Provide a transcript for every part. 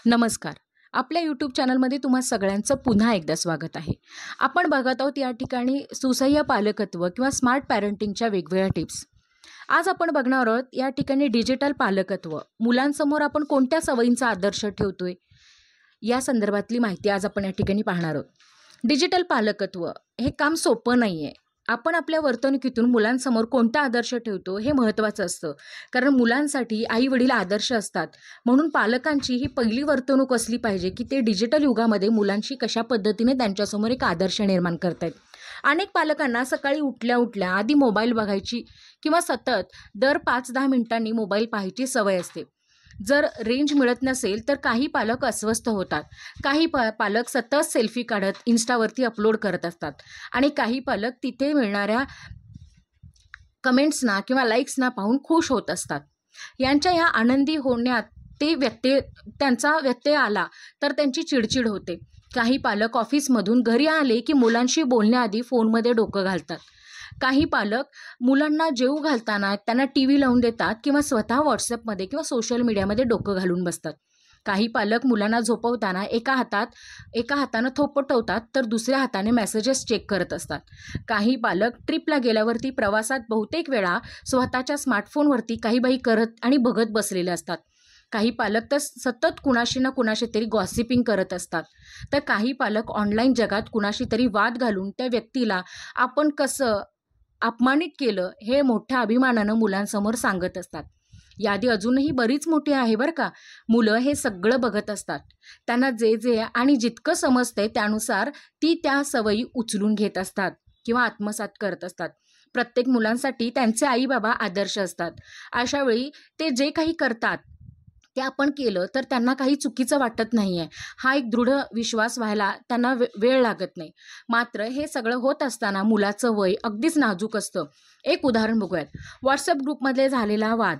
नमस्कार. आपल्या यूट्यूब चॅनलमध्ये तुम्हा सगळ्यांचं पुन्हा एकदा स्वागत आहे. आपण बघत आहोत या ठिकाणी सुसह्य पालकत्व किंवा स्मार्ट पॅरेंटिंगच्या वेगवेगळ्या टिप्स. आज आपण बघणार आहोत या ठिकाणी डिजिटल पालकत्व. मुलांसमोर आपण कोणत्या सवयींचा आदर्श ठेवतोय या संदर्भातली माहिती आज आपण या ठिकाणी पाहणार आहोत. डिजिटल पालकत्व हे काम सोपं नाही आहे. आपण आपल्या वर्तणुकीतून मुलांसमोर कोणता आदर्श ठेवतो हे महत्त्वाचं असतं, कारण मुलांसाठी आई वडील आदर्श असतात. म्हणून पालकांची ही पहिली वर्तणूक असली पाहिजे की ते डिजिटल युगामध्ये मुलांशी कशा पद्धतीने त्यांच्यासमोर एक आदर्श निर्माण करतायत. अनेक पालकांना सकाळी उठल्या उठल्या आधी मोबाईल बघायची किंवा सतत दर 5-10 मिनिटांनी मोबाईल पाहायची सवय असते. जर रेंज मिळत नसेल तर काही पालक अस्वस्थ होतात. काही पालक सतत सेल्फी काढत इन्स्टावरती अपलोड करत असतात आणि काही पालक तिथे मिळणाऱ्या कमेंट्सना किंवा लाईक्सना पाहून खुश होत असतात. यांच्या या आनंदी होण्यात त्यांचा व्यत्यय आला तर त्यांची चिडचिड होते. काही पालक ऑफिसमधून घरी आले की मुलांशी बोलण्याआधी फोनमध्ये डोकं घालतात. काही पालक मुलांना जेवू घालताना त्यांना टी.व्ही. लावून देतात किंवा स्वतः व्हॉट्सअपमध्ये किंवा सोशल मीडियामध्ये डोकं घालून बसतात. काही पालक मुलांना झोपवताना एका हातानं थोपटवतात तर दुसऱ्या हाताने मेसेजेस चेक करत असतात. काही पालक ट्रिपला गेल्यावरती प्रवासात बहुतेक वेळा स्वतःच्या स्मार्टफोनवरती काही करत आणि बघत बसलेले असतात. काही पालक तर सतत कुणाशी ना कुणाशी तरी गॉसिपिंग करत असतात. तर काही पालक ऑनलाईन जगात कुणाशी तरी वाद घालून त्या व्यक्तीला आपण कसं अपमानित केलं हे मोठ्या अभिमानानं मुलांसमोर सांगत असतात. यादी अजूनही बरीच मोठी आहे बरं का. मुलं हे सगळं बघत असतात. त्यांना जे आणि जितकं समजतंय त्यानुसार त्या सवयी उचलून घेत असतात किंवा आत्मसात करत असतात. प्रत्येक मुलांसाठी त्यांचे आई बाबा आदर्श असतात. अशा वेळी ते जे काही करतात ते आपण केलं तर त्यांना काही चुकीचं वाटत नाही आहे. हा एक दृढ विश्वास व्हायला त्यांना वेळ लागत नाही. मात्र हे सगळं होत असताना मुलाचं वय अगदीच नाजूक असतं. एक उदाहरण बघूयात. व्हॉट्सअप ग्रुपमध्ये झालेला वाद.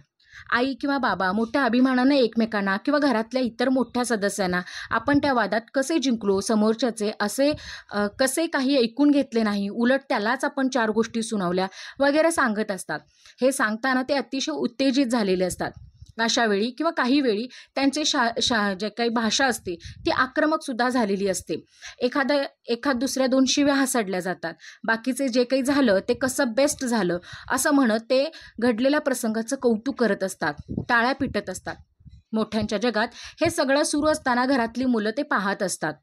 आई किंवा बाबा मोठ्या अभिमानानं एकमेकांना किंवा घरातल्या इतर मोठ्या सदस्यांना आपण त्या वादात कसे जिंकलो, समोरच्याचे कसे काही ऐकून घेतले नाही, उलट त्यालाच आपण 4 गोष्टी सुनावल्या वगैरे सांगत असतात. हे सांगताना ते अतिशय उत्तेजित झालेले असतात. अशा वेळी किंवा काही वेळी त्यांचे जे काही भाषा असते ती आक्रमक सुद्धा झालेली असते. एखाद दुसऱ्या 2 शिव्या हासडल्या जातात. बाकीचे जे काही झालं ते कसं बेस्ट झालं असं म्हणत ते घडलेल्या प्रसंगाचं कौतुक करत असतात, टाळ्या पिटत असतात. मोठ्यांच्या जगात हे सगळं सुरू असताना घरातली मुलं ते पाहत असतात,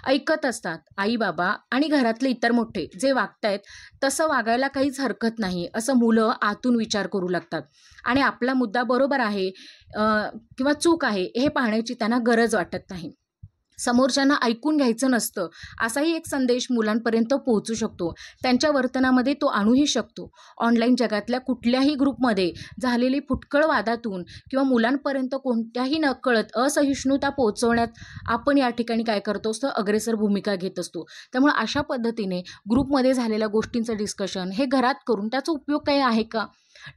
ऐकत असतात. आई बाबा आणि घरातले इतर मोठे जे वागतायत तसं वागायला काहीच हरकत नाही असं मुलं आतून विचार करू लागतात आणि आपला मुद्दा बरोबर आहे किंवा चूक आहे हे पाहण्याची त्यांना गरज वाटत नाही. समोरच्यांना ऐकून घ्यायचं नसतं असाही एक संदेश मुलांपर्यंत पोहोचू शकतो. त्यांच्या वर्तनामध्ये तो आणूही शकतो. ऑनलाईन जगातल्या कुठल्याही ग्रुपमध्ये झालेली फुटकळ वादातून किंवा मुलांपर्यंत कोणत्याही नकळत असहिष्णुता पोहोचवण्यात आपण या ठिकाणी काय करतो असतो, अग्रेसर भूमिका घेत असतो. त्यामुळे अशा पद्धतीने ग्रुपमध्ये झालेल्या गोष्टींचं डिस्कशन हे घरात करून त्याचा उपयोग काही आहे का?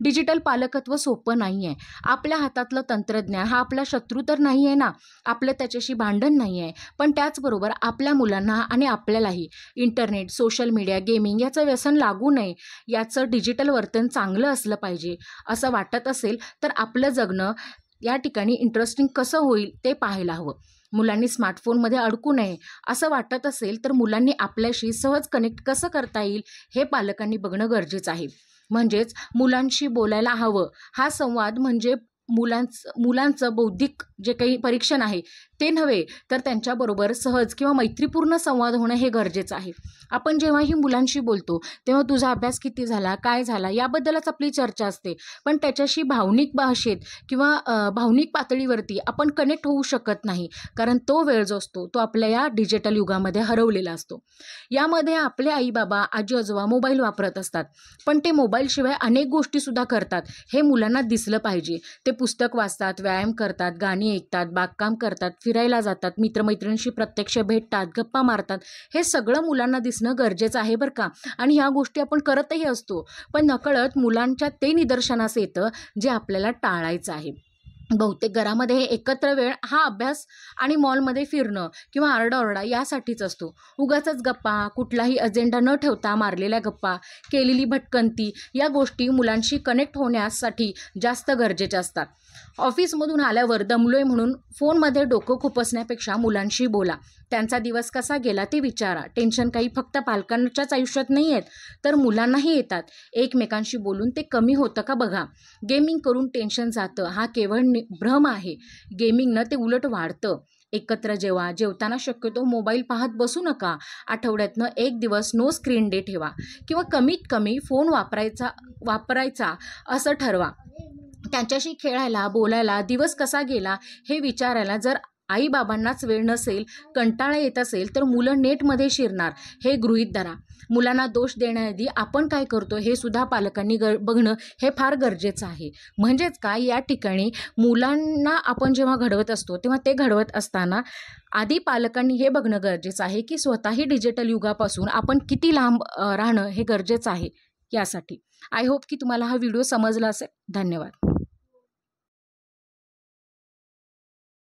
डिजिटल पालकत्व सोपं नाही आहे. आपल्या हातातलं तंत्रज्ञान हा आपला शत्रू तर नाही आहे ना, आपलं त्याच्याशी भांडण नाही आहे. पण त्याचबरोबर आपल्या मुलांना आणि आपल्यालाही इंटरनेट, सोशल मीडिया, गेमिंग याचं व्यसन लागू नये, याचं डिजिटल वर्तन चांगलं असलं पाहिजे असं वाटत असेल तर आपलं जगणं या ठिकाणी इंटरेस्टिंग कसं होईल ते पाहायला हवं. मुलांनी स्मार्टफोनमध्ये अडकू नये असं वाटत असेल तर मुलांनी आपल्याशी सहज कनेक्ट कसं करता येईल हे पालकांनी बघणं गरजेचं आहे. म्हणजेच मुलांशी बोलायला हवं. हा संवाद म्हणजे मुलांचं बौद्धिक जे काही परीक्षण आहे ते नव्हे तर त्यांच्याबरोबर सहज किंवा मैत्रीपूर्ण संवाद होणं हे गरजेचं आहे. आपण जेव्हाही मुलांशी बोलतो तेव्हा तुझा अभ्यास किती झाला, काय झाला याबद्दलच आपली चर्चा असते. पण त्याच्याशी भावनिक भाषेत किंवा भावनिक पातळीवरती आपण कनेक्ट होऊ शकत नाही, कारण तो वेळ जो असतो तो आपल्या या डिजिटल युगामध्ये हरवलेला असतो. यामध्ये आपले आई बाबा, आजी आजोबा मोबाईल वापरत असतात, पण ते मोबाईलशिवाय अनेक गोष्टीसुद्धा करतात हे मुलांना दिसलं पाहिजे. ते पुस्तक वाचतात, व्यायाम करतात, गाणी ऐकतात, बागकाम करतात, फिरायला जातात, मित्रमैत्रिणींशी प्रत्यक्ष भेटतात, गप्पा मारतात. हे सगळं मुलांना दिसणं गरजेचं आहे बरं का. आणि ह्या गोष्टी आपण करतही असतो, पण नकळत मुलांच्या ते निदर्शनास येतं जे आपल्याला टाळायचं आहे. बहुतेक घरामध्ये एकत्र वेळ हा अभ्यास आणि मॉलमध्ये फिरणं किंवा आरडाओरडा यासाठीच असतो. उगाचच गप्पा, कुठलाही अजेंडा न ठेवता मारलेल्या गप्पा, केलेली भटकंती या गोष्टी मुलांशी कनेक्ट होण्यासाठी जास्त गरजेच्या असतात. ऑफिसमधून आल्यावर दमलोय म्हणून फोनमध्ये डोकं खुपसण्यापेक्षा मुलांशी बोला. त्यांचा दिवस कसा गेला ते विचारा. टेन्शन काही फक्त पालकांच्याच आयुष्यात नाही आहेत, तर मुलांनाही येतात. एकमेकांशी बोलून ते कमी होतं का बघा. गेमिंग करून टेन्शन जातं हा केवळ भ्रम आहे. गेमिंगनं ते उलट वाढतं. एकत्र जेवा. जेवताना शक्यतो मोबाईल पाहत बसू नका. आठवड्यातनं 1 दिवस नो स्क्रीन डे ठेवा किंवा कमीत कमी फोन वापरायचा असं ठरवा. त्यांच्याशी खेळायला, बोलायला, दिवस कसा गेला हे विचारायला जर आई-बाबांनाच वेळ नसेल, कंटाळा येत असेल, तर मुलं नेटमध्ये शिरणार हे गृहीत धरा. मुलांना दोष देण्याआधी आपण काय करतो हे सुद्धा पालकांनी बघणं हे फार गरजेचं आहे. म्हणजेच काय, या ठिकाणी मुलांना आपण जेव्हा घडवत असतो तेव्हा ते घडवत असताना आधी पालकांनी हे बघणं गरजेचं आहे की स्वतःही डिजिटल युगापासून आपण किती लांब राहणं हे गरजेचं आहे. यासाठी आय होप की तुम्हाला हा व्हिडिओ समजला असेल. धन्यवाद.